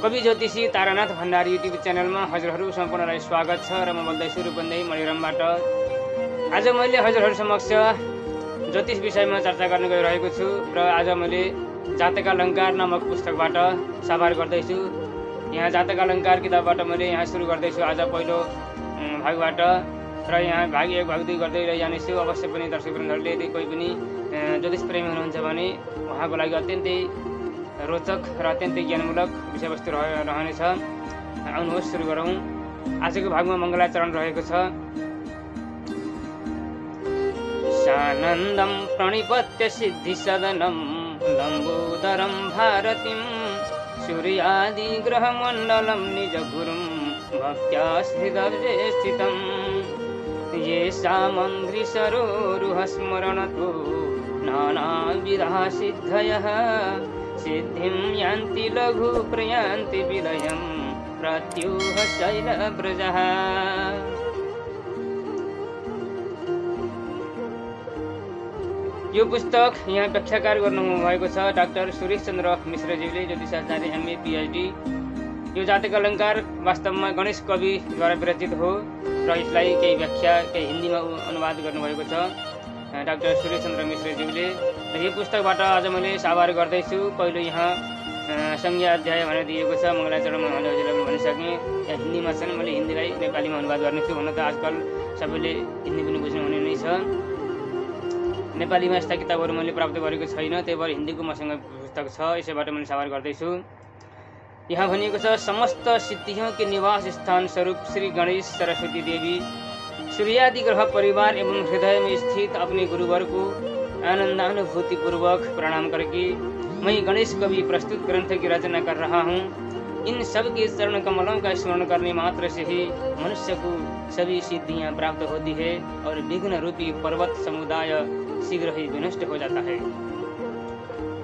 कवि ज्योतिषी तारानाथ भण्डारी युट्युब च्यानलमा हजुरहरू सम्पूर्णलाई स्वागत छ र म बोल्दैछु रूपन्देही मणिरामबाट। आज मैले हजुरहरू समक्ष ज्योतिष विषयमा चर्चा गर्न गइरहेको छु र आज मैले जातकालंकार नामक पुस्तकबाट साभार गर्दैछु। यहाँ जातकालंकार किताबबाट मैले यहाँ सुरु गर्दैछु आज पहिलो भागबाट र यहाँ भाग 1 भाग 2 गर्दै जानेछु। अवश्य पनि दर्शकवृन्दहरूले यदि कोही पनि ज्योतिष प्रेमी हुनुहुन्छ भने उहाँको लागि अत्यन्तै रोचक र अत्यन्तै ज्ञानमूलक विषयवस्तु रहनेछ। आउनुहोस् सुरु गरौँ। आजको भागमा मङ्गलाचरण रहेको छ। सानन्दं प्रणिपत्य सिद्धि सदनं लम्बोदरं भारतीं सूर्यादि ग्रहमण्डलं निज गुरुं भक्त्या स्थितव्ये स्थितं ये सामङ्घ्रि सरोरुह स्मरणतो नानाविधाः सिद्धयः सिद्धिं यान्ति लघु प्रयान्ति विलयं प्रत्यूह शैलव्रजः। यो पुस्तक यहाँ व्याख्याकार गर्नुभएको छ डाक्टर सुरेश चन्द्र मिश्रज्यूले, ज्योतिषाचार्य MA PhD। यो जातकालंकार वास्तवमा गणेश कविद्वारा विरचित हो र यसलाई केही व्याख्या केही हिन्दीमा अनुवाद गर्नुभएको छ डाक्टर सुरेश चन्द्र मिश्रज्यूले। र यो पुस्तकबाट आज मैले साभार गर्दैछु। पहिलो यहाँ संज्ञा अध्याय भनेर दिएको छ। मङ्गलाचरणमा हजुरहरूले भनिसकेँ, यहाँ हिन्दीमा छन्, मैले हिन्दीलाई नेपालीमा अनुवाद गर्नेछु। हुन त आजकल सबैले हिन्दी पनि बुझ्नुहुने नै छ। नेपालीमा यस्ता किताबहरू मैले प्राप्त गरेको छैन, त्यही भएर हिन्दीको मसँग पुस्तक छ, यसैबाट मैले साभार गर्दैछु। यहाँ भनिएको छ, समस्त सिद्धियों के निवास स्थान स्वरूप श्री गणेश सरस्वती देवी सूर्यादि ग्रह परिवार एवं हृदय में स्थित अपने गुरुवर को आनंदानुभूति पूर्वक प्रणाम करके मैं गणेश कवि प्रस्तुत ग्रंथ की रचना कर रहा हूँ। इन सब के चरण कमलों का स्मरण करने मात्र से ही मनुष्य को सभी सिद्धियाँ प्राप्त होती है और विघ्न रूपी पर्वत समुदाय शीघ्र ही विनष्ट हो जाता है।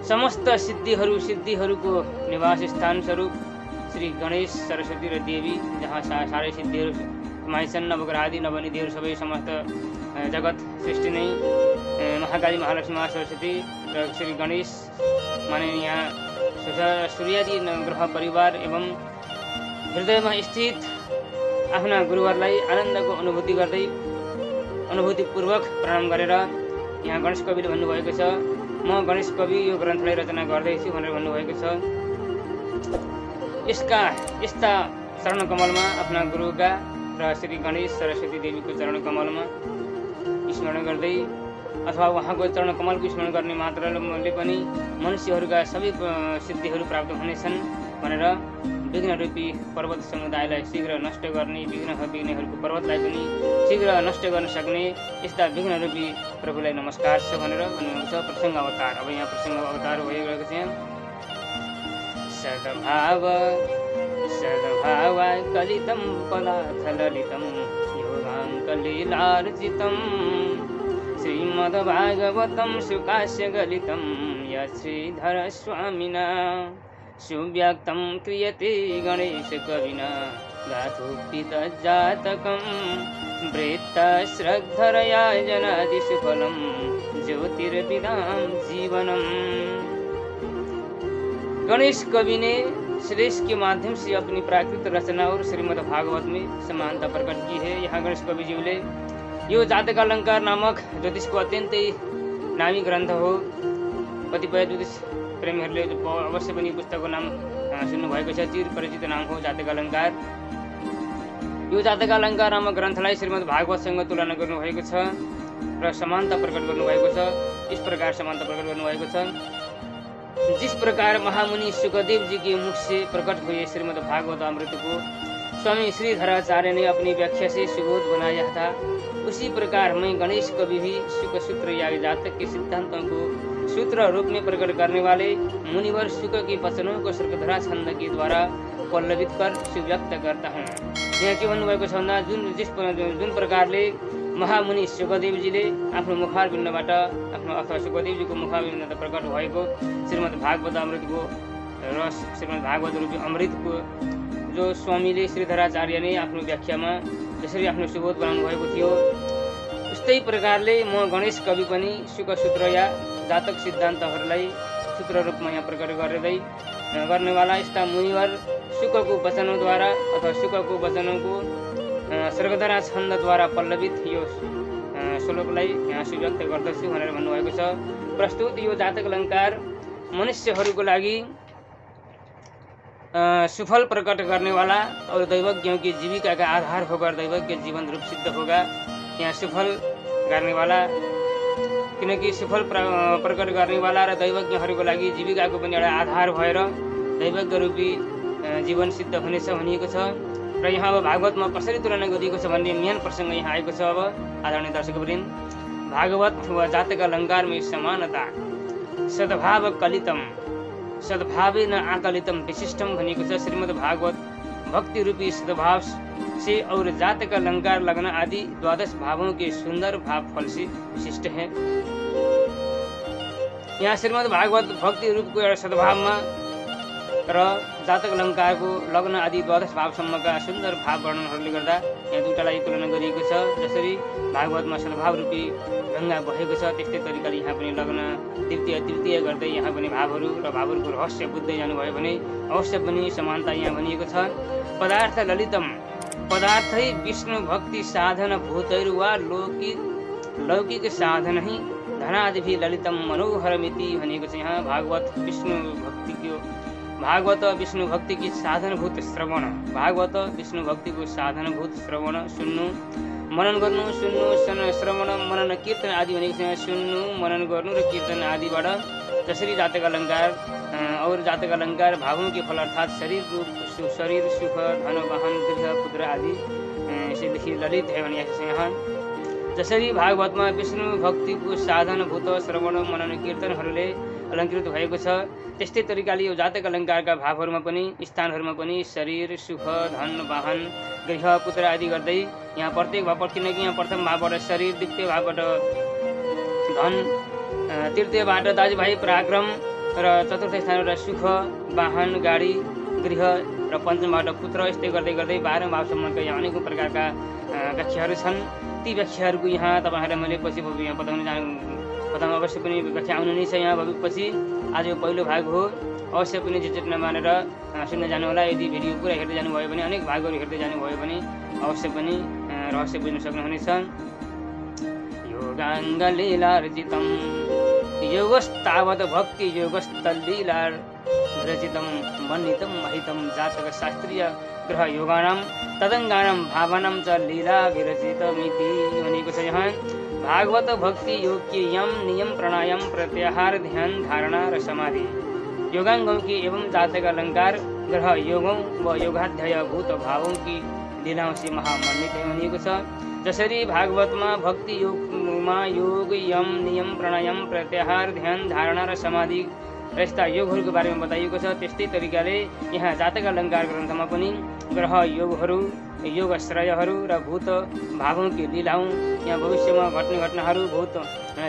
समस्त सिद्धिहरूको निवास स्थान स्वरूप श्री गणेश सरस्वती र देवी, जहाँ सारे सिद्धिहरू समाइछन्, नवग्रहादि नवनिधिहरू सबै समस्त जगत सृष्टि नै महाकाली महालक्ष्मी महासरस्वती र श्री गणेश माने यहाँ सूर्यादि ग्रह परिवार एवं हृदयमा स्थित आफ्ना गुरुवरलाई आनन्दको अनुभूति गर्दै अनुभूतिपूर्वक प्रणाम गरेर यहाँ गणेश कविले भन्नुभएको छ, म गणेश कवि यो ग्रन्थलाई रचना गर्दैछु भनेर भन्नुभएको छ। यस्ता चरण कमलमा आफ्ना गुरुका र श्री गणेश सरस्वती देवीको चरण कमलमा स्मरण गर्दै अथवा उहाँको चरण कमलको स्मरण गर्ने मात्रले पनि मनुष्यहरूका सबै सिद्धिहरू प्राप्त हुनेछन् भनेर विघ्न रूपी पर्वत समुदायलाई शीघ्र नष्ट गर्ने, विघ्नहरूको पर्वतलाई पनि शीघ्र नष्ट गर्न सक्ने यस्ता विघ्न रूपी प्रभुलाई नमस्कार छ भनेर भन्नुहुन्छ। प्रसङ्ग अवतार, अब यहाँ प्रसङ्ग अवतार भइरहेको छ। सद्भावाय कलितं पदार्थ ललितं योगाङ्कलीलार्जितं श्रीमद्भागवतं सुकास्य गलितं यश्रीधर स्वामिना सुव्यक्तं क्रियते गणेश कविना गाथोक्तितज्जातकं वृत्तश्रद्धरया जनादिसुफलं ज्योतिर्विदां जीवनम्। गणेश कवि ने श्रेष्ठ के माध्यम से अपनी प्राकृत रचना और श्रीमद् भागवत में समानता प्रकट की है। यहाँ गणेश कविज्यूले यो जातकालंकार नामक ज्योतिषको अत्यन्तै नामी ग्रन्थ हो। कतिपय ज्योतिष प्रेमीहरूले अवश्य पनि पुस्तकको नाम सुन्नुभएको छ, चिर परिचित नाम हो जातकालंकार। यो जातकालंकार नामक ग्रन्थलाई श्रीमद् भागवतसँग तुलना गर्नुभएको छ र समानता प्रकट गर्नुभएको छ। इस प्रकार समानता प्रकट गर्नुभएको छ, जिस प्रकार महामुनि सुखदेव जी के मुख से प्रकट हुए श्रीमद् भागवत अमृत को स्वामी श्रीधराचार्य ने अपनी व्याख्या से सुबोध बनाया था, उसी प्रकार मैं गणेश कवि भी सुख सूत्र या जातक के सिद्धांतों को सूत्र रूप में प्रकट करने वाले मुनिवर सुख के वचनों को सर्गधरा छंद के द्वारा पल्लवित कर सुव्यक्त करता हूँ। यहाँ के भन्नुभएको छ भन्दा जुन प्रकारले महामुनि सुखदेवजीले आफ्नो मुखारविन्दबाट आफ्नो अथवा सुखदेवजीको मुखारविन्दबाट प्रकट भएको श्रीमद् भागवत अमृतको रस, श्रीमद् भागवत रूपी अमृतको जो स्वामीले श्रीधराचार्यले आफ्नो व्याख्यामा जसरी आफ्नो सुबोध बनाउनु भएको थियो, उस्तै प्रकारले म गणेश कवि पनि सुख सूत्र या जातक सिद्धान्तहरूलाई सूत्र रूपमा यहाँ प्रकट गर्दैवाला यस्ता मुनिवर शुकको वचनद्वारा अथवा शुकको वचनको स्वर्गधरा छन्दद्वारा पल्लवित यो श्लोकलाई यहाँ सुव्यक्त गर्दछु भनेर भन्नुभएको छ। प्रस्तुत यो जातक अलङ्कार मनुष्यहरूको लागि सुफल प्रकट करनेवाला और दैवज्ञों की जीविका का आधार होकर दैवज्ञ जीवन रूप सिद्ध होगा। यहाँ सुफल गर्नेवाला किनकि सुफल प्रकट गर्नेवाला र दैवज्ञहरूको लागि जीविकाको पनि एउटा आधार भएर दैवज्ञ रूपी जीवन सिद्ध हुनेछ भनिएको छ। र यहाँ अब भागवतमा कसरी तुलना गरिएको छ भन्ने मेन प्रसङ्ग यहाँ आएको छ। अब आदरणीय दर्शकवृन्द, भागवत व जातक अलङ्कार में समानता सद्भाव कलितम सद्भावेन आकलितम विशिष्टम भनिएको छ। श्रीमद् भागवत भक्ति रूपी सद्भाव से और जातक अलंकार लगन आदि 12 भावों के सुंदर भाव फल से विशिष्ट है। यहाँ श्रीमद् भागवत भक्ति रूप को एउटा सद्भावमा र जातक अलङ्कारको लग्न आदि 12 भावसम्मका सुन्दर भाव वर्णनहरूले गर्दा यहाँ दुईटालाई तुलना गरिएको छ। जसरी भागवतमा सद्भाव रूपी गङ्गा बहेको छ त्यस्तै तरिकाले यहाँ पनि लग्न तृतीय गर्दै यहाँ पनि भावहरू र भावहरूको रहस्य बुझ्दै जानुभयो भने अवश्य पनि समानता यहाँ भनिएको छ। पदार्थ ललितम पदार्थै विष्णु भक्ति साधन भूतैर्वा लौकिक साधन ही धनादिभि ललितम मनोहरमिति भनिएको छ। यहाँ भागवत विष्णु भक्ति की साधनभूत श्रवण भागवत विष्णु भक्ति को साधनभूत श्रवण सुन्नु मनन गर्नु श्रवण मनन कीर्तन आदि भनेको छ। सुन्नु मनन गर्नु र कीर्तन आदिबाट जसरी जातक अलङ्कार और जातक अलङ्कार भावों के फल अर्थात शरीर सुख धन वाहन गृह पुत्र आदि से ललित है भनिएको छ। यहाँ जसरी भागवतमा विष्णु भक्तिको साधनभूत श्रवण मनन कीर्तनहरूले अलङ्कृत भएको छ त्यस्तै तरिकाले यो जातक अलङ्कारका भावहरूमा पनि स्थानहरूमा पनि शरीर सुख धन वाहन गृह पुत्र आदि गर्दै यहाँ प्रत्येक भाव किनकि यहाँ प्रथम भावबाट शरीर, द्वितीय भावबाट धन, तृतीयबाट दाजुभाइ पराक्रम र चतुर्थ स्थानबाट सुख वाहन गाडी गृह र पञ्चमबाट पुत्र यस्तै गर्दै गर्दै 12 भावसम्मका यहाँ अनेकौँ प्रकारका व्याख्याहरू छन्। ती व्याख्याहरूको यहाँ तपाईँहरूलाई मैले पछि यहाँ बताउन अवश्य पनि व्याख्या आउनु नै छ। यहाँ पछि आज यो पहिलो भाग हो, अवश्य पनि चिट नमानेर सुन्न जानुहोला। यदि भिडियो पुरा हेर्दै जानुभयो भने अनेक भागहरू हेर्दै जानुभयो भने अवश्य पनि रहस्य बुझ्न सक्नुहुनेछ। योगाङ्गलीलार्जितं योगस्तावत् भक्ति योगस्तलीलार्जितं वर्णितं महितं जातक शास्त्रीय ग्रह योगानां तदङ्गानां भावनां च लीला विरचितमिति भनेको छ। यहाँ भागवत भक्ति योग के यम नियम प्राणायाम प्रत्याहार ध्यान धारणा र समाधि योगांगों की एवं जातक अलंकार ग्रह योगों व योगाध्याय भूत भावों की लीलाओं से महामन्वित भनिएको छ। जसरी भागवतमा भक्ति योगमा योग यम नियम प्राणायाम प्रत्याहार ध्यान धारणा र समाधि यस्ता योगहरूको बारेमा बताइएको छ त्यस्तै तरिकाले यहाँ जातक अलङ्कार ग्रन्थमा पनि ग्रह योगहरू योगश्रयहरू र भूत भावों की लीलाओं यहाँ भविष्यमा घट्ने घटनाहरू भूत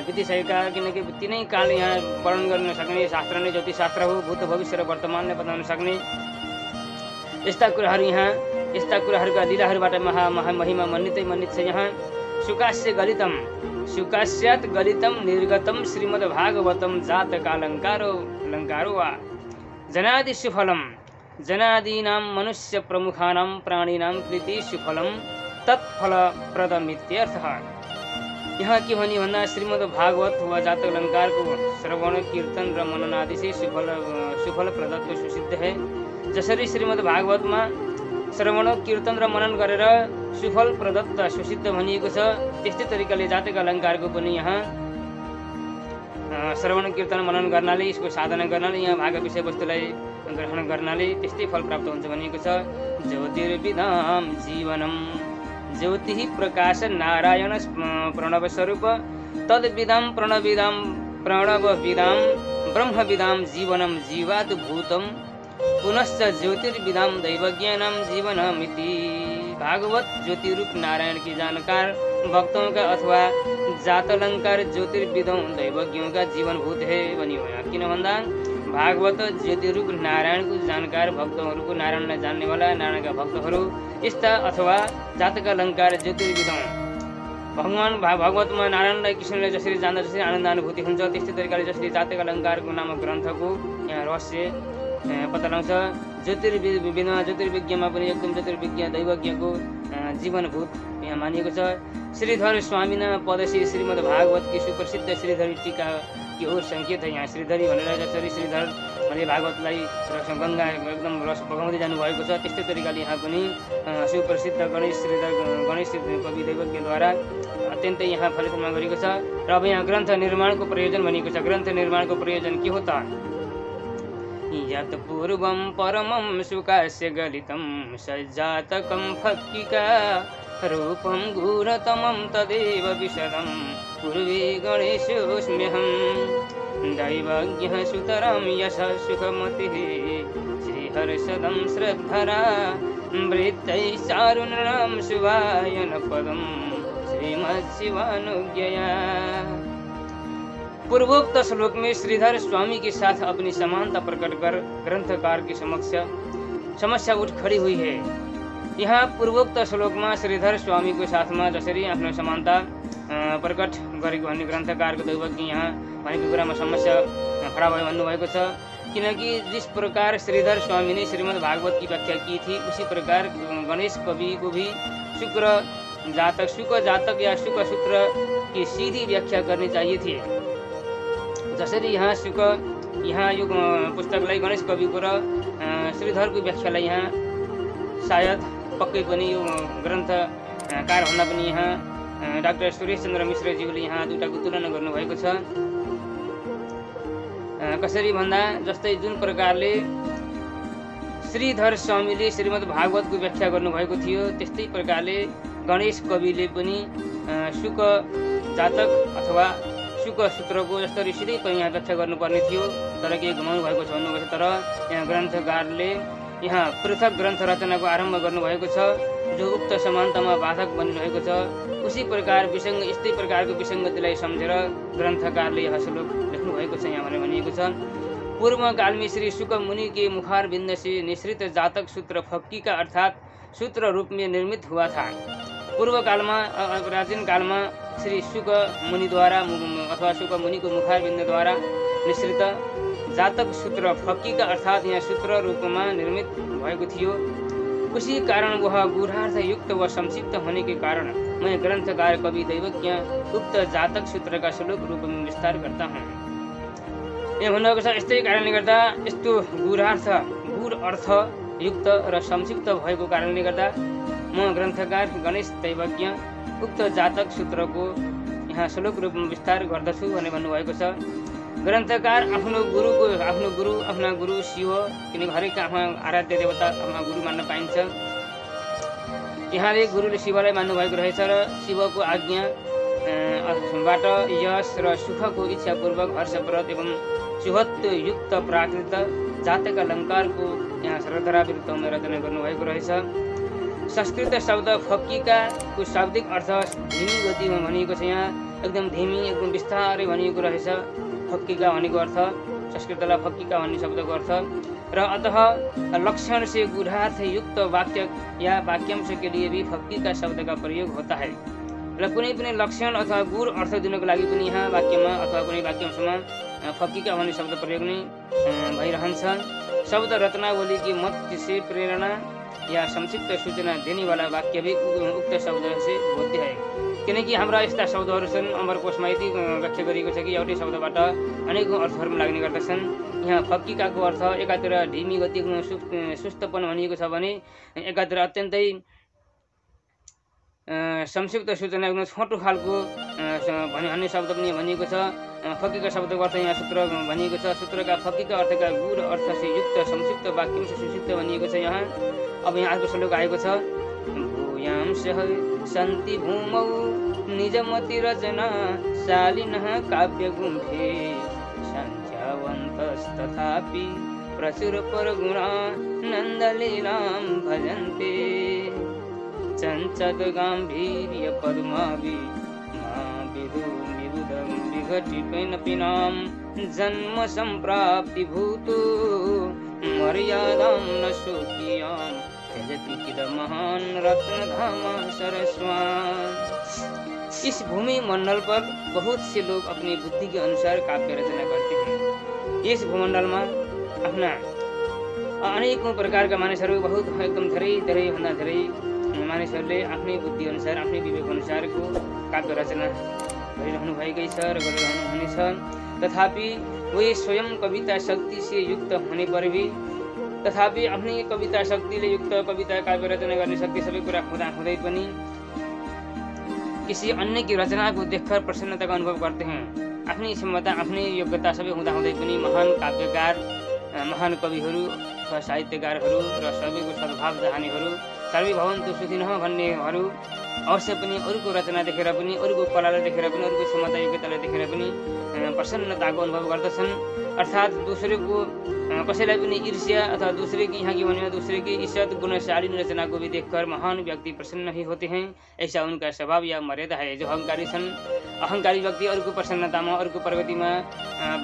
बितिसकेका किनकि तिनै काल यहाँ वर्णन गर्न सक्ने शास्त्र नै ज्योतिषशास्त्र हो। भूत भविष्य र वर्तमानलाई बताउन सक्ने यस्ता कुराहरूका लीलाहरूबाट महिमा मन्वित छ। यहाँ सुकास्यात् गलितम निर्गतम श्रीमद् भागवतम जातकालङ्कारो वा जनादि सुफलम जनादीनां मनुष्य प्रमुखानां प्राणीनां कृति सुफलम तत्फलप्रदमित्यर्थः। यहाँ के भनी भन्दा श्रीमद् भागवत वा जातक अलङ्कारको श्रवण कीर्तन र मनन आदि से सुफल प्रदत्त सुसिद्ध है। जसरी श्रीमद् भागवतमा श्रवण कीर्तन र मनन गरेर सुफल प्रदत्त सुसिद्ध भनिएको छ त्यस्तै तरिकाले जातक अलङ्कारको पनि यहाँ श्रवण कीर्तन मनन गर्नाले यसको साधना गर्नाले यहाँ भाग विषयवस्तुलाई ग्रहण गर्नाले त्यस्तै फल प्राप्त हुन्छ भनिएको छ। ज्योतिर्विदाम जीवनम ज्योति प्रकाश नारायण प्रणव स्वरूप तद्विदाम प्रणवविदाम ब्रह्मविदाम जीवनम जीवात् भूतम पुनश्च ज्योतिर्विदाम दैवज्ञानम जीवनमिति। भागवत ज्योति रूप नारायण की जानकार भक्तों का अथवा जातलंकार ज्योतिर्विदों दैवज्ञों का जीवनभूत है भनियो। किन भन्दा भागवत ज्योति रूप नारायण को जानकार भक्तहरूको नारायणलाई जान्ने वाला नारायणका भक्तहरू यस्ता अथवा जातक अलङ्कार ज्योतिर्विदों भगवान भागवतमा नारायणलाई कृष्णलाई जसरी जान्दा जसरी आनन्दानुभूति हुन्छ त्यस्तै तरिकाले जसरी जातक अलङ्कारको नामक ग्रन्थको यहाँ रहस्य पत्ता लगाउँछ। बिना ज्योतिर्विज्ञमा पनि एकदम ज्योतिर्विज्ञ दैवज्ञको जीवनभूत यहाँ मानिएको छ। श्रीधर स्वामिना पदसी श्रीमद् भागवत की सुप्रसिद्ध श्रीधरी टीका की ओर संकेत है। यहाँ श्रीधरी भनेर जसरी श्रीधर भने भागवतलाई गङ्गा एकदम रस बगाउँदै जानुभएको छ, त्यस्तै तरिकाले यहाँ पनि सुप्रसिद्ध गणेश कवि दैवज्ञद्वारा अत्यन्तै यहाँ फलितमा गरेको छ। र अब यहाँ ग्रन्थ निर्माणको प्रयोजन भनिएको छ। ग्रन्थ निर्माणको प्रयोजन के हो त? यत् पूर्वं परमं सुकास्य गलितं सज्जातकं फक्किका रूपं गूढतमं तदेव विशदं पूर्वे गणेशोऽस्म्यहं दैवज्ञः सुतरां यशः सुखमतिः श्रीहर्षदं श्रद्धरा वृत्तैश्चारुणरां शुभायनपदं श्रीमत्शिवानुज्ञया। पूर्वोक्त श्लोक में श्रीधर स्वामी के साथ अपनी समानता प्रकट कर ग्रंथकार की समस्या उठ खड़ी हुई है। यहाँ पूर्वोक्त श्लोक में श्रीधर स्वामी को साथ में जसरी आफ्नो समानता प्रकट गरेको भन्ने ग्रन्थकारको दैवज्ञ यहाँ भनेको कुरामा समस्या खडा भयो भन्नुभएको छ। किनकि जिस प्रकार श्रीधर स्वामी ने श्रीमद् भागवत की व्याख्या की थी, उसी प्रकार गणेश कवि को भी शुक जातक या शुक सूत्र की सीधी व्याख्या करनी चाहिए थी। जसरी यहाँ यो पुस्तकलाई गणेश कविको र श्रीधरको व्याख्यालाई यहाँ सायद पक्कै पनि यो ग्रन्थकार भन्दा पनि यहाँ डाक्टर सुरेश चन्द्र मिश्रज्यूले यहाँ दुईटाको तुलना गर्नुभएको छ। कसरी भन्दा जस्तै जुन प्रकारले श्रीधर स्वामीले श्रीमद् भागवतको व्याख्या गर्नुभएको थियो, त्यस्तै प्रकारले गणेश कविले पनि शुक जातक अथवा शुक सूत्रको जसरी सिधै पनि यहाँ व्याख्या गर्नुपर्ने थियो, तर केही घुमाउनु भएको छ भन्नुभएको छ। तर यहाँ ग्रन्थकारले यहाँ पृथक ग्रन्थ रचनाको आरम्भ गर्नुभएको छ, जो उक्त समानतामा बाधक बनिरहेको छ। उसी प्रकार यस्तै प्रकारको विसङ्गतिलाई सम्झेर ग्रन्थकारले यह श्लोक लेख्नु भएको छ। यहाँ भनेर भनिएको छ, पूर्व काल में श्री शुक मुनि के मुखार बिंद से निश्रित जातक सूत्र फक्की का अर्थात सूत्र रूप में निर्मित हुआ था। पूर्व काल में प्राचीन काल में श्री शुक मुनि द्वारा अथवा शुक मुनि को मुखार बिंद द्वारा निश्रित जातक सूत्र फक्की का अर्थात यहाँ सूत्र रूप में निर्मित भएको थियो। उसी कारण वह गूढ़ार्थ युक्त व संक्षिप्त होने के कारण मैं ग्रंथकार कवि दैवज्ञ उक्त जातक सूत्र का श्लोक रूप में विस्तार करता हूँ। यहाँ भन्नुभएको छ, यस्तै कारणले गर्दा यस्तो गूढ अर्थ युक्त र संक्षिप्त भएको कारणले गर्दा म ग्रन्थकार गणेश दैवज्ञ उक्त जातक सूत्रको यहाँ श्लोक रूपमा विस्तार गर्दछु भनेर भन्नुभएको छ। ग्रन्थकार आफ्नो गुरु शिव, किनकि हरेक आफ्ना आराध्य देवता आफ्ना गुरु मान्न पाइन्छ। यहाँले गुरुले शिवलाई मान्नुभएको रहेछ र शिवको आज्ञाबाट यश र सुखको इच्छापूर्वक हर्षप्रद एवं शुभत्व युक्त प्राकृत जातक अलङ्कारको यहाँ श्रद्धरा विरुद्धमा रचना गर्नुभएको रहेछ। संस्कृत शब्द फक्कीका को शाब्दिक अर्थ धीमी गतिमा भनिएको छ। यहाँ एकदम धीमी एकदम बिस्तारै भनिएको रहेछ फक्कीका भनेको अर्थ, संस्कृतलाई फक्कीका भन्ने शब्दको अर्थ। र अतः लक्षण से गूढ़ार्थ युक्त वाक्य या वाक्यांश के लिए भी फक्कीका शब्द का प्रयोग होता है। र कुनै पनि लक्षण अथवा गूढ अर्थ दिनको लागि पनि यहाँ वाक्यमा अथवा कुनै वाक्यांशमा फक्कीका भन्ने शब्द प्रयोग नै भइरहन्छ। शब्द रचनावली की मत से प्रेरणा या संक्षिप्त सूचना देने वाला वाक्य भी उक्त शब्द से बोध्य है। किनकि हाम्रा यस्ता शब्दहरू छन्, अमरकोशमा यति व्याख्या गरिएको छ कि एउटै शब्दबाट अनेकौं अर्थहरूमा लाग्ने गर्दछन्। यहाँ फक्कीकाको अर्थ एकातिर ढिमी गतिको सुस्तपन भनिएको छ भने एकातिर अत्यन्तै संक्षिप्त सूचना एकदम छोटो खालको भन्ने शब्द पनि भनिएको छ। फक्कीका शब्दको अर्थ यहाँ सूत्र भनिएको छ। सूत्रका फक्कीका अर्थका गूढ अर्थ से युक्त संक्षिप्त वाक्य से सुसिद्ध भनिएको छ। यहाँ अब यहाँ अर्को श्लोक आएको छ, भूयांशः सन्ति भूमौ निजमति रचना शालिनः काव्यगुम्भे संख्यावन्तस्तथापि प्रचुर परगुणा नन्दलीलां भजन्ते चञ्चद गाम्भीर्य पद्मावि विबुधं विघटिपेनपिनां जन्म सम्प्राप्ति भूतो मर्यादां न शोकीयां त्यजति किल महान रत्नधामा सरस्वान्। इस भूमि मंडल पर बहुत से लोग अपनी बुद्धि के अनुसार काव्य रचना करते हैं। इस भूमंडल में अपना अनेकौं प्रकारका मानिसहरू बहुत एकदम धेरै भन्दा धेरै मानिसहरूले आफ्नै बुद्धि अनुसार आफ्नै विवेक अनुसारको काव्य रचना गरिरहनु भएकै छ र गरिरहनु हुनेछ। तथापि वे स्वयं कविता शक्ति से युक्त होने पर भी तथापि आफ्नै कविता शक्तिले युक्त कविता काव्य रचना गर्ने शक्ति सबै कुरा हुँदै पनि किसी अन्य की रचना को देखकर प्रसन्नता का अनुभव करते हैं। आफ्नै क्षमता आफ्नै योग्यता सबै हुँदै पनि महान काव्यकार महान कविहरू वा साहित्यकारहरू र सबैको सद्भाव चाहनेहरू सर्वे भवन्तु सुखिनः भन्नेहरू अवश्य पनि अरूको रचना देखेर पनि अरूको कलालाई देखेर पनि अरूको क्षमता योग्यतालाई देखेर पनि प्रसन्नताको अनुभव गर्दछन्। अर्थात् दूसरेको कसैलाई पनि ईर्ष्या अथवा दूसरे की यहाँ की बने दूसरे की इज्जत गुणशालीन रचना को भी देखकर महान व्यक्ति प्रसन्न ही होते हैं। ऐसा उनका स्वभाव या मर्यादा है। जो अहंकारी छन् अहंकारी व्यक्ति अरूको प्रसन्नतामा अरूको प्रगतिमा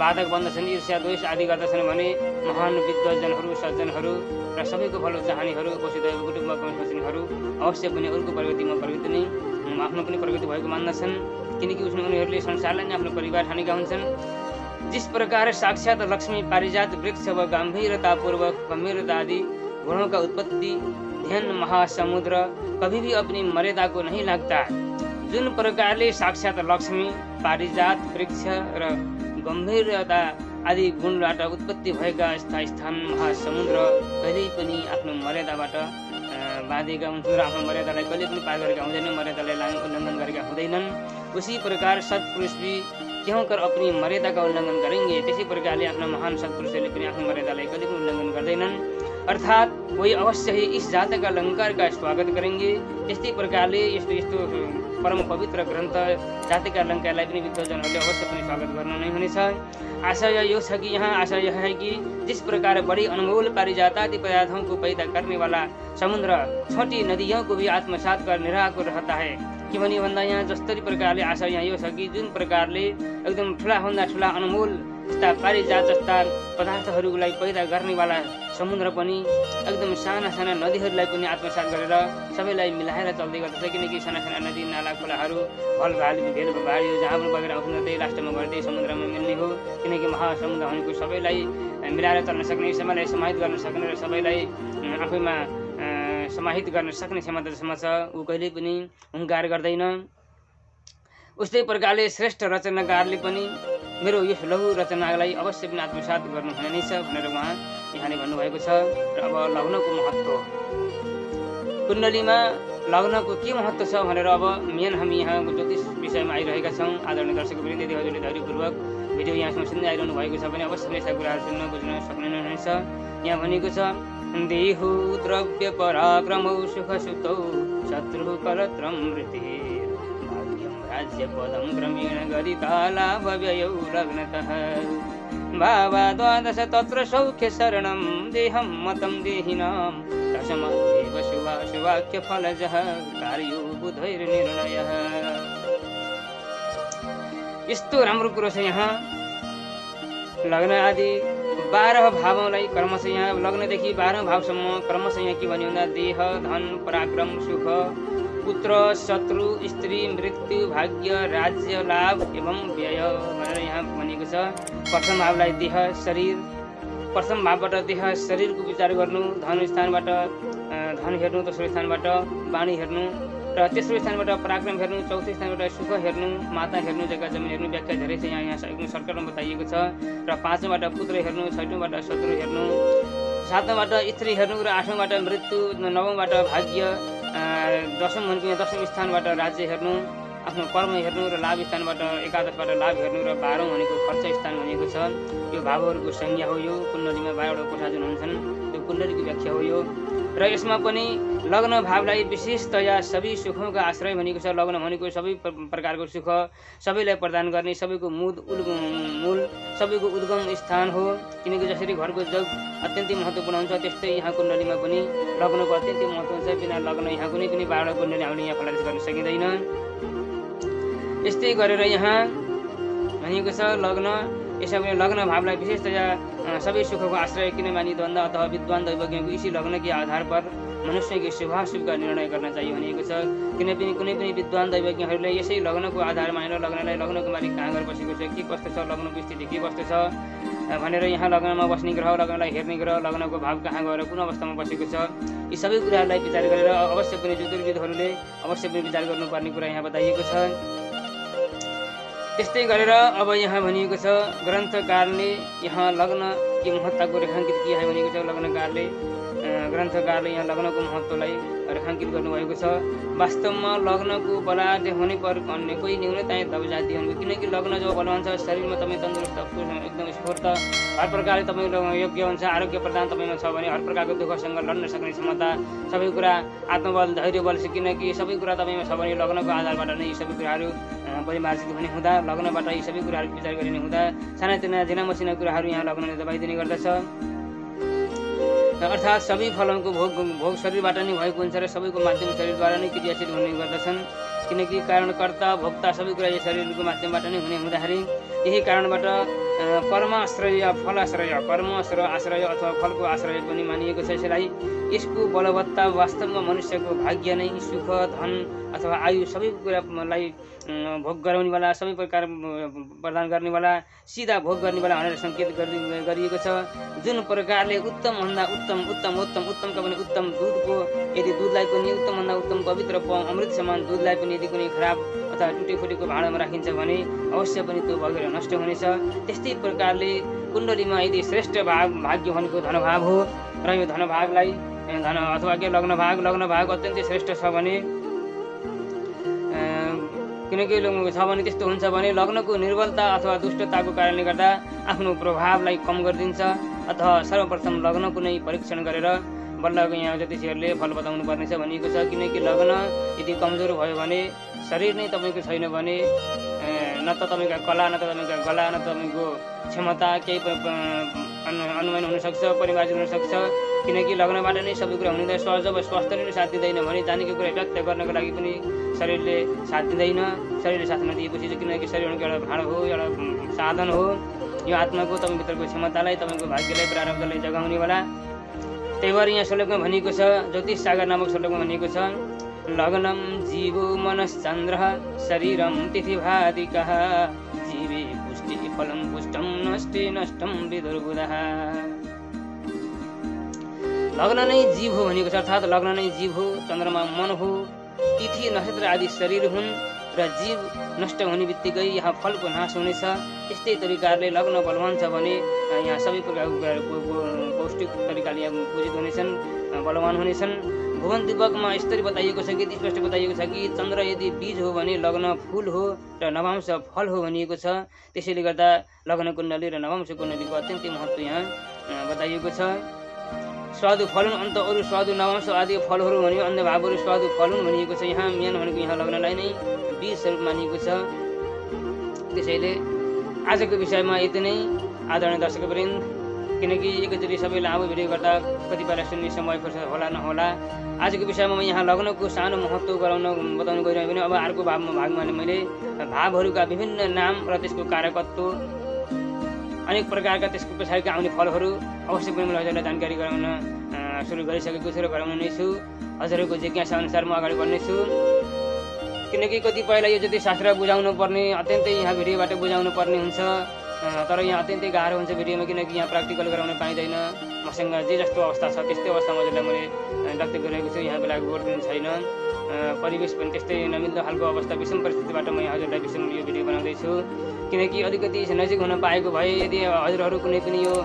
बाधक बन्दछन्, ईर्ष्या द्वेष आदि गर्दछन् भने महान विद्वजनहरू सज्जनहरू र सबैको भलो चाहनेहरू वसुदैव कुटुम्बकम सोच्नेहरू अवश्य पनि अरूको प्रगतिमा प्रगति नै आफ्नो पनि प्रगति भएको मान्दछन्, किनकि उनीहरूले संसारलाई नै आफ्नो परिवार ठानेका हुन्छन्। जिस प्रकार साक्षात लक्ष्मी पारिजात वृक्ष व गंभीरतापूर्वक गंभीरता आदि गुणों का उत्पत्ति ध्यान महासमुद्र कभी भी अपनी मर्यादा को नहीं लगता, जुन प्रकारले साक्षात लक्ष्मी पारिजात वृक्ष र गंभीरता आदि गुणबाट उत्पत्ति भएका स्थान महासमुद्र कहिल्यै पनि आफ्नो मर्यादाबाट बाँधेका हुन्छन् र आफ्नो मर्यादालाई कहिले पनि पार गरेका हुँदैनन्, मर्यादालाई उल्लङ्घन गरेका हुँदैनन्। उसी प्रकार सत्पुरुष भी क्यों कर अपनी मर्यादा का उल्लंघन करेंगे, त्यसै प्रकारले आफ्ना महान सत्पुरुषहरूले पनि आफ्नो मर्यादालाई कहिले पनि उल्लंघन गर्दैनन्। अर्थात वही अवश्य ही इस जाति का अलंकार का स्वागत करेंगे। त्यस्तै प्रकारले यस्तो परम पवित्र ग्रन्थ जातिका अलंकारलाई पनि विद्वजनहरूले अवश्य पनि स्वागत गर्न नै हुनेछ। आशय यो छ कि यहाँ आशय यह है कि जिस प्रकार बड़ी अनमोल पारिजातादि पदार्थों को पैदा करने वाला समुद्र छोटी नदियों को भी आत्मसात कर निराकुर रहता है, कि भनी भन्दा यहाँ जस्तै प्रकारले आशय यहाँ यो छ कि जुन प्रकारले एकदम ठुला ठुला अनमोल जस्ता पारिजात जस्ता पदार्थहरूलाई पैदा गर्नेवाला समुद्र पनि एकदम साना साना नदीहरूलाई पनि आत्मसात गरेर सबैलाई मिलाएर चल्दै गर्दछ। किनकि साना साना नदी नाला खोलाहरू भेलभाडीहरू जहाँ पनि बगेर आउँछन् त्यही लास्टमा गएर त्यही समुद्रमा मिल्ने हो। किनकि महासमुद्र भनेको सबैलाई मिलाएर चल्न सक्ने, सबैलाई समाहित गर्न सक्ने र सबैलाई आफैमा समाहित गर्न सक्ने क्षमता जसमा छ ऊ कहिल्यै पनि हुङ्कार गर्दैन। उस्तै प्रकारले श्रेष्ठ रचनाकारले पनि मेरो यस लघु रचनालाई अवश्य पनि आत्मसात गर्नु हुने छ भनेर उहाँ यहाँले भन्नुभएको छ। र अब लग्नको महत्त्व, कुण्डलीमा लग्नको के महत्त्व छ भनेर अब हामी यहाँ ज्योतिष विषयमा आइरहेका छौँ। आदरणीय दर्शकवृन्द, यदि हजुरले धैर्यपूर्वक भिडियो यहाँसम्म सुन्दै आइरहनु भएको छ भने अवश्य पनि यस्ता कुराहरू सुन्न बुझ्न सक्नुहुनेछ। यहाँ भनेको छ देहु द्रव्य पराक्रमौ सुख सुतौ शत्रु करत्रम मृति भाग्यम राज्य पदम क्रमेण गदिता लाभ व्ययौ लग्नतः भावा द्वादश तत्र सौख्य शरणं देहं मतं देहिनां दशमदेव शुभाशुवाक्य फलजः कार्यो बुधैर्निर्णयः। यस्तो राम्रो कुरो छ। यहाँ लग्न आदि 12 भावलाई क्रमशः यहाँ लग्नदेखि 12 भावसम्म क्रमशः यहाँ के भन्यो भन्दा देह धन पराक्रम सुख पुत्र शत्रु स्त्री मृत्यु भाग्य राज्य लाभ एवं व्यय भनेर यहाँ भनेको छ। प्रथम भावलाई देह शरीर, प्रथम भावबाट देह शरीरको विचार गर्नु, धन स्थानबाट धन हेर्नु, दोस्रो स्थानबाट वाणी हेर्नु र तेस्रो स्थानबाट पराक्रम हेर्नु, चौथो स्थानबाट सुख हेर्नु, माता हेर्नु, जग्गा जमिन हेर्नु। व्याख्या धेरै छ यहाँ एकदम सर्कलमा बताइएको छ। र पाँचौँबाट पुत्र हेर्नु, छैटौँबाट शत्रु हेर्नु, सातौँबाट स्त्री हेर्नु र आठौँबाट मृत्यु, नवौँबाट भाग्य, दशौँ भनेको यहाँ दशौँ स्थानबाट राज्य हेर्नु, आफ्नो कर्म हेर्नु र लाभ स्थानबाट एकादशबाट लाभ हेर्नु र 12औँ भनेको खर्च स्थान भनेको छ। यो भावहरूको संज्ञा हो। यो कुण्डलीमा 12वटा कोठा जुन हुन्छन् त्यो कुण्डलीको व्याख्या हो यो। र यसमा पनि लग्न भावलाई विशेषतया सबै सुखों का आश्रय भनेको छ। लग्न भनेको सबै प्रकारको सुख सबैलाई प्रदान गर्ने, सबैको मूल सबैको उद्गम स्थान हो। किनकि जसरी घरको जग अत्यन्तै महत्त्वपूर्ण हुन्छ त्यस्तै यहाँ कुण्डलीमा पनि लग्नको अत्यन्तै महत्त्व हुन्छ। बिना लग्न यहाँ कुनै पनि 12 कुण्डली हामीले यहाँ फलारिस गर्न सकिँदैन। यस्तै गरेर यहाँ भनेको छ लग्न यसैले लग्न भावलाई विशेषतया सबै सुखको आश्रय किन मानी द्वन्द्व अथवा विद्वान दैवज्ञको इसी लग्न के आधार पर मनुष्य के शुभाशुभ का निर्णय गर्न चाहिए भनेको छ। किनकि कुनै पनि विद्वान दैवज्ञहरूले यसै लग्नको आधार मानेर लग्नलाई लग्नको मालिक कहाँ गएर बसेको छ, के कस्तो छ, लग्नको स्थिति के कस्तो छ भनेर यहाँ लग्नमा बस्ने ग्रह, लग्नलाई हेर्ने ग्रह, लग्नको भाव कहाँ गएर कुन अवस्थामा बसेको छ, यी सबै कुराहरूलाई विचार गरेर अवश्य पनि ज्योतिर्विदहरूले अवश्य पनि विचार गर्नुपर्ने कुरा यहाँ बताइएको छ। त्यस्तै गरेर अब यहाँ भनिएको छ ग्रन्थकारले यहाँ लग्न के महत्त्वको रेखाङ्कित किया है भनेको छ। ग्रन्थकारले यहाँ लग्नको महत्त्वलाई रेखाङ्कित गर्नुभएको छ। वास्तवमा लग्नको बलाढ्य हुने पर अन्य कोही न्यूनताएँ दब जाती हुन्, किनकि लग्न जब बलवान छ शरीरमा तपाईँ तन्दुरुस्त एकदम स्फूर्त हर प्रकारले तपाईँ योग्य हुन्छ, आरोग्य प्रदान तपाईँमा छ भने हर प्रकारको दुःखसँग लड्न सक्ने क्षमता, सबै कुरा आत्मबल धैर्य बल, किनकि सबै कुरा तपाईँमा छ भने लग्नको आधारबाट नै यी सबै कुराहरू परिमार्जित हुने हुँदा, लग्नबाट यी सबै कुराहरू विचार गरिने हुँदा सानातिना झिना मसिना कुराहरू यहाँ लग्नले दबाइदिने गर्दछ। अर्थात् सबै फलनको भोग शरीरबाट नै भएको हुन्छ र सबैको माध्यम शरीरद्वारा नै क्रियाशील हुने गर्दछन्, किनकि कारणकर्ता भोक्ता सबै कुरा यो शरीरको माध्यमबाट नै हुने हुँदाखेरि यही कारणबाट कर्माश्रय फलाश्रय, कर्म र आश्रय अथवा फलको आश्रय पनि मानिएको छ। यसलाई यसको बलवत्ता वास्तवमा मनुष्यको भाग्य नै सुख धन अथवा आयु सबै कुरालाई भोग गराउनेवाला, सबै प्रकार प्रदान गर्नेवाला, सिधा भोग गर्नेवाला भनेर सङ्केत गरिएको छ। जुन प्रकारले उत्तमभन्दा उत्तमका पनि उत्तम दुधको यदि दुधलाई पनि उत्तमभन्दा उत्तम पवित्र अमृत समान दुधलाई पनि यदि कुनै खराब अथवा टुटेफुटेको भाँडामा राखिन्छ भने अवश्य पनि त्यो बगेर नष्ट हुनेछ। त्यस्तै प्रकारले कुण्डलीमा यदि श्रेष्ठ भाग्य भनेको धनभाव हो र यो धनभागलाई धन अथवा के लग्न भाग अत्यन्तै श्रेष्ठ छ भने, किनकि छ भने त्यस्तो हुन्छ भने लग्नको निर्बलता अथवा दुष्टताको कारणले गर्दा आफ्नो प्रभावलाई कम गरिदिन्छ। अथवा सर्वप्रथम लग्नको नै परीक्षण गरेर बल्ल यहाँ ज्योतिषीहरूले फल बताउनु पर्नेछ भनिएको छ। किनकि लग्न यदि कमजोर भयो भने शरीर नै तपाईँको छैन भने न त तपाईँका कला, न त तपाईँका गला, न त तपाईँको क्षमता केही अनुमान हुनसक्छ, परिमार्जित हुनसक्छ। किनकि लग्नबाट नै सबै कुरा हुँदैन। जब स्वास्थ्य नै साथ दिँदैन भने जानेको कुरा व्यक्त गर्नको लागि पनि शरीरले साथ दिँदैन। शरीरले साथ नदिएपछि चाहिँ, किनकि शरीर भनेको एउटा भाँडो हो, एउटा साधन हो, यो आत्माको तपाईँभित्रको क्षमतालाई, तपाईँको भाग्यलाई, प्रारब्धलाई जगाउनेवाला। त्यही भएर यहाँ श्लोकमा भनिएको छ, ज्योतिष सागर नामक श्लोकमा भनिएको छ, लग्नम जीवो मनश्चन्द्र शरीरम तिथिभादिकः जीवे पुष्टि फलं पुष्टम नष्टे नष्टम विदुर्बुधः। लग्न नै जीव हो भनेको छ, अर्थात् लग्न नै जीव हो, चन्द्रमा मन हो, तिथि नक्षत्र आदि शरीर हुन् र जीव नष्ट हुने बित्तिकै यहाँ फलको नाश हुनेछ। त्यस्तै तरिकाले लग्न बलवान छ भने यहाँ सबै प्रकारको पौष्टिक तरिकाले यहाँ पूजित हुनेछन्, बलवान हुनेछन्। भुवन दिवकमा यस्तरी बताइएको छ कि, स्पष्ट बताइएको छ कि चन्द्र यदि बीज हो भने लग्न फूल हो र नवांश फल हो भनिएको छ। त्यसैले गर्दा लग्न कुण्डली र नवांश कुण्डलीको अत्यन्तै महत्त्व यहाँ बताइएको छ। स्वादु फलुन अन्त अरू स्वादु नवांश आदि फलहरू भन्यो, अन्य भावहरू स्वादु फलुन भनिएको छ। यहाँ मेन भनेको यहाँ लग्नलाई नै बीज स्वरूप मानिएको छ। त्यसैले आजको विषयमा यति नै आदरणीय दर्शकवृन्द, किनकि एकैचोटि सबैलाई लामो भिडियो गर्दा कतिपयलाई सुन्ने समय फुर्सद होला नहोला। आजको विषयमा यहाँ लग्नको सानो महत्त्व बताउनु गइरहेको भने अब अर्को भागमा मैले भावहरूका विभिन्न नाम र त्यसको कारकत्व, अनेक प्रकारका त्यसको पछाडिका आउने फलहरू अवश्य पनि मैले हजुरलाई जानकारी गराउन सुरु गरिसकेको छु र गराउने नै छु। हजुरहरूको जिज्ञासा अनुसार म अगाडि बढ्नेछु। किनकि कतिपयलाई यो ज्योतिषशास्त्र बुझाउनु पर्ने, अत्यन्तै यहाँ भिडियोबाट बुझाउनु पर्ने हुन्छ, तर यहाँ अत्यन्तै गाह्रो हुन्छ भिडियोमा, किनकि यहाँ प्र्याक्टिकल गराउन पाइँदैन। मसँग जे जस्तो अवस्था छ त्यस्तै अवस्थामा हजुरलाई मैले व्यक्त गरिरहेको छु। यहाँ बेलाको बोर्ड पनि छैन, परिवेश पनि त्यस्तै नमिल्दो खालको अवस्था, विषम परिस्थितिबाट म हजुरलाई विषम यो भिडियो बनाउँदैछु। किनकि अलिकति नजिक हुन पाएको भए यदि हजुरहरू कुनै पनि यो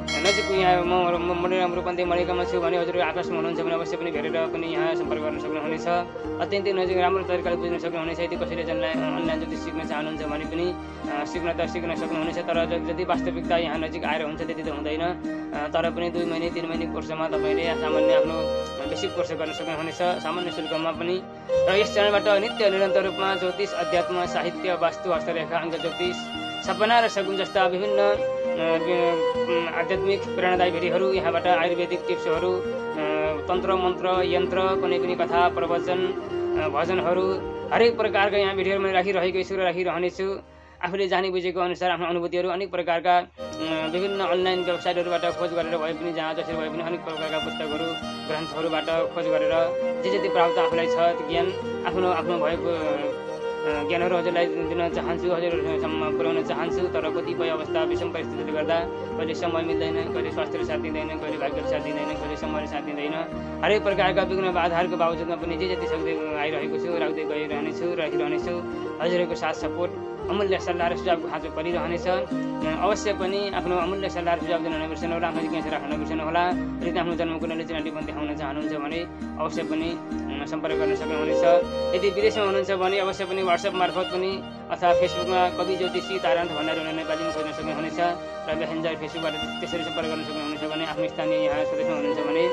नजिकको यहाँ म मणिराम रूपन्देही मणिकामा छु भने हजुरहरू आकाशमा हुनुहुन्छ भने अवश्य पनि भेटेर पनि यहाँ सम्पर्क गर्न सक्नुहुनेछ। अत्यन्तै नजिक राम्रो तरिकाले बुझ्न सक्नुहुनेछ। यदि कसैले अनलाइन ज्योतिष सिक्न चाहनुहुन्छ भने पनि सिक्न सक्नुहुनेछ। तर जति वास्तविकता यहाँ नजिक आएर हुन्छ त्यति त हुँदैन। तर पनि 2 महिने 3 महिने कोर्समा तपाईँले सामान्य आफ्नो बेसिक कोर्स गर्न सक्नुहुनेछ, सामान्य शुल्कमा पनि। र यस च्यानलबाट नित्य निरन्तर रूपमा ज्योतिष, अध्यात्म, साहित्य, वास्तु, हस्तरेखा, अङ्क ज्योतिष, सपना र सगुन जस्ता विभिन्न आध्यात्मिक प्रेरणादायी भिडियोहरू, यहाँबाट आयुर्वेदिक टिप्सहरू, तन्त्र मन्त्र यन्त्र, कुनै पनि कथा प्रवचन भजनहरू, हरेक प्रकारका यहाँ भिडियोहरू मैले राखिरहेको छु र राखिरहनेछु। आफूले जाने बुझेको अनुसार आफ्नो अनुभूतिहरू अनेक प्रकारका विभिन्न अनलाइन वेबसाइटहरूबाट खोज गरेर भए पनि, जहाँ जसरी भए पनि अनेक प्रकारका पुस्तकहरू, ग्रन्थहरूबाट खोज गरेर जे जति प्राप्त आफूलाई छ त्यो ज्ञान आफ्नो भएको ज्ञानहरू हजुरलाई दिन चाहन्छु, हजुरहरूसम्म पुर्याउन चाहन्छु। तर कतिपय अवस्था विषम परिस्थितिले गर्दा कहिले समय मिल्दैन, कहिले स्वास्थ्यले साथ दिँदैन, कहिले भाग्यले साथ दिँदैन, कहिले समयले साथ दिँदैन। हरेक प्रकारका विघ्न बाधाहरूको बावजुदमा पनि जे जति सक्दै आइरहेको छु, राख्दै गइरहनेछु, राखिरहनेछु। हजुरहरूको साथ सपोर्ट, अमूल्य सल्लाह र सुझावको खाँचो परिरहनेछ। अवश्य पनि आफ्नो अमूल्य सल्लाह र सुझाव दिन नबिर्सनु होला, आफ्नो जिज्ञासा राख्न नबिर्सनु होला। यदि आफ्नो जन्मकुण्डली चिनारी देखाउन चाहनुहुन्छ भने अवश्य पनि सम्पर्क गर्न सक्नुहुनेछ। यदि विदेशमा हुनुहुन्छ भने अवश्य पनि WhatsApp मार्फत पनि अथवा फेसबुकमा कवि ज्योतिषी तारान्त भनेर नेपालीमा खोज्न सक्नुहुनेछ र मेसेन्जर फेसबुकबाट त्यसरी सम्पर्क गर्न सक्नुहुनेछ भने आफ्नो स्थानीय यहाँ स्वदेशमा हुनुहुन्छ भने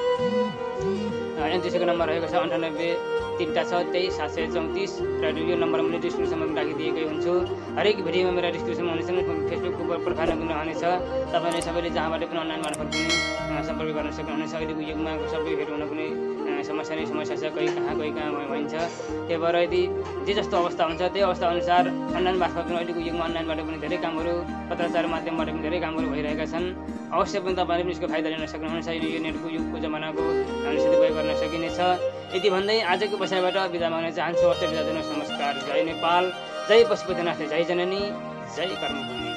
एनजिसीको नम्बर रहेको छ 98 3 6 23 734 र यो नम्बर मैले डिस्क्रिप्सनमा राखिदिएकै हुन्छु। हरेक भिडियोमा मेरा डिस्क्रिप्सनमा हुनेछन्, फेसबुकको प्रोफाइलमा पनि रहनेछ। तपाईँले सबैले जहाँबाट पनि अनलाइन मार्फत पनि सम्पर्क गर्न सक्नुहुनेछ। अहिलेको युगमा सबै भेट हुन पनि समस्या नै समस्या छ, कोही कहाँ भइन्छ। त्यही भएर यदि जे जस्तो अवस्था हुन्छ त्यही अवस्था अनुसार अनलाइन मार्फत पनि अहिलेको युगमा अनलाइनबाट पनि धेरै कामहरू, पत्रचार माध्यमबाट पनि धेरै कामहरू भइरहेका छन्। अवश्य पनि तपाईँले पनि यसको फाइदा लिन सक्नुहुनेछ। यो नेटको युगको जमानाको सदुपयोग गर्न सकिनेछ। यति भन्दै आजको बसाइबाट बिदा माग्न चाहन्छु। हस्त बिदा दिनुहोस्। नमस्कार। जय नेपाल, जय पशुपतिनाथ, जय जननी, जय कर्मभूमि।